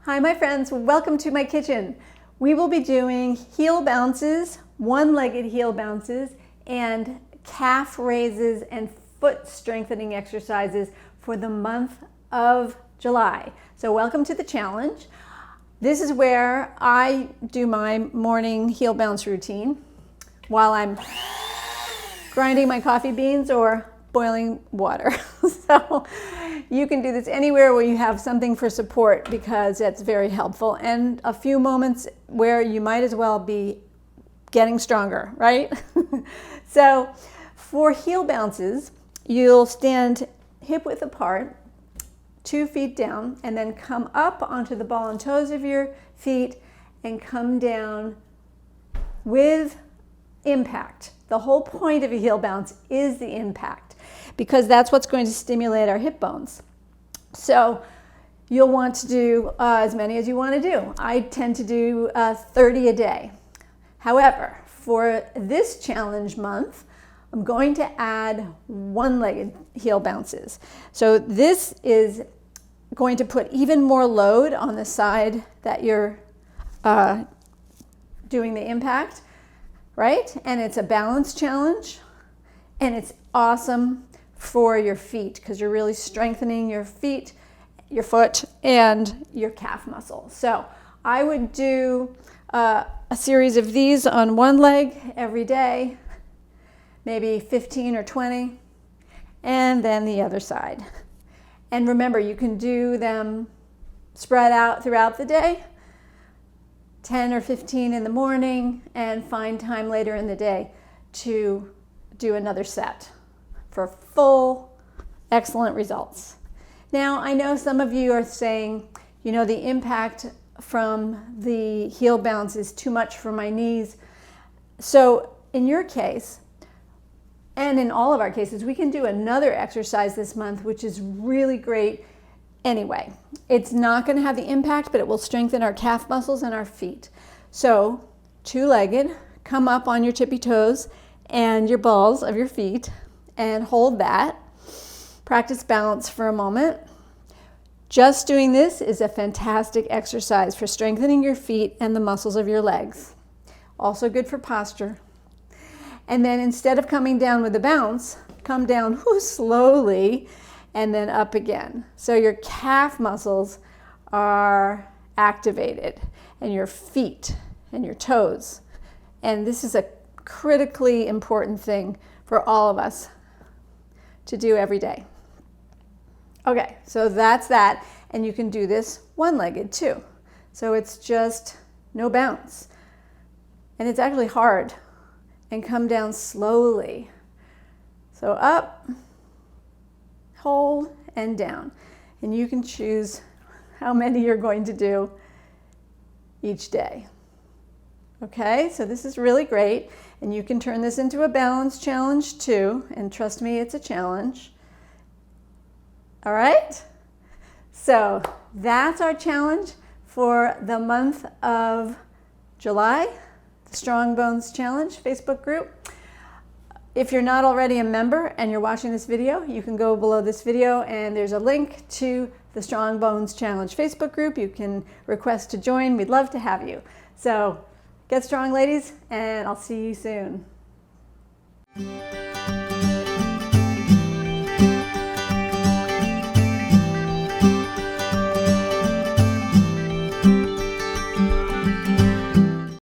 Hi my friends, welcome to my kitchen. We will be doing heel bounces, one-legged heel bounces, and calf raises and foot strengthening exercises for the month of July. So welcome to the challenge. This is where I do my morning heel bounce routine while I'm grinding my coffee beans or boiling water. So you can do this anywhere where you have something for support because that's very helpful, and a few moments where you might as well be getting stronger, right? So for heel bounces, you'll stand hip width apart, 2 feet down, and then come up onto the ball and toes of your feet and come down with impact. The whole point of a heel bounce is the impact, because that's what's going to stimulate our hip bones. So you'll want to do as many as you want to do. I tend to do 30 a day. However, for this challenge month, I'm going to add one-legged heel bounces. So this is going to put even more load on the side that you're doing the impact, right? And it's a balance challenge, and it's awesome for your feet because you're really strengthening your feet, your foot, and your calf muscle. So I would do a series of these on one leg every day, maybe 15 or 20, and then the other side. And remember, you can do them spread out throughout the day, 10 or 15 in the morning, and find time later in the day to do another set for full, excellent results. Now, I know some of you are saying, you know, the impact from the heel bounce is too much for my knees. So in your case, and in all of our cases, we can do another exercise this month, which is really great anyway. It's not going to have the impact, but it will strengthen our calf muscles and our feet. So two-legged, come up on your tippy toes and your balls of your feet and hold that. Practice balance for a moment. Just doing this is a fantastic exercise for strengthening your feet and the muscles of your legs. Also good for posture. And then instead of coming down with a bounce, come down slowly and then up again. So your calf muscles are activated, and your feet and your toes. And this is a critically important thing for all of us to do every day. Okay, so that's that, and you can do this one-legged too. So it's just no bounce. And it's actually hard. And come down slowly. So up, hold, and down. And you can choose how many you're going to do each day. Okay, so this is really great. And you can turn this into a balance challenge too. And trust me, it's a challenge. All right? So that's our challenge for the month of July. The Strong Bones Challenge Facebook group. If you're not already a member and you're watching this video, you can go below this video and there's a link to the Strong Bones Challenge Facebook group. You can request to join. We'd love to have you. So get strong, ladies, and I'll see you soon.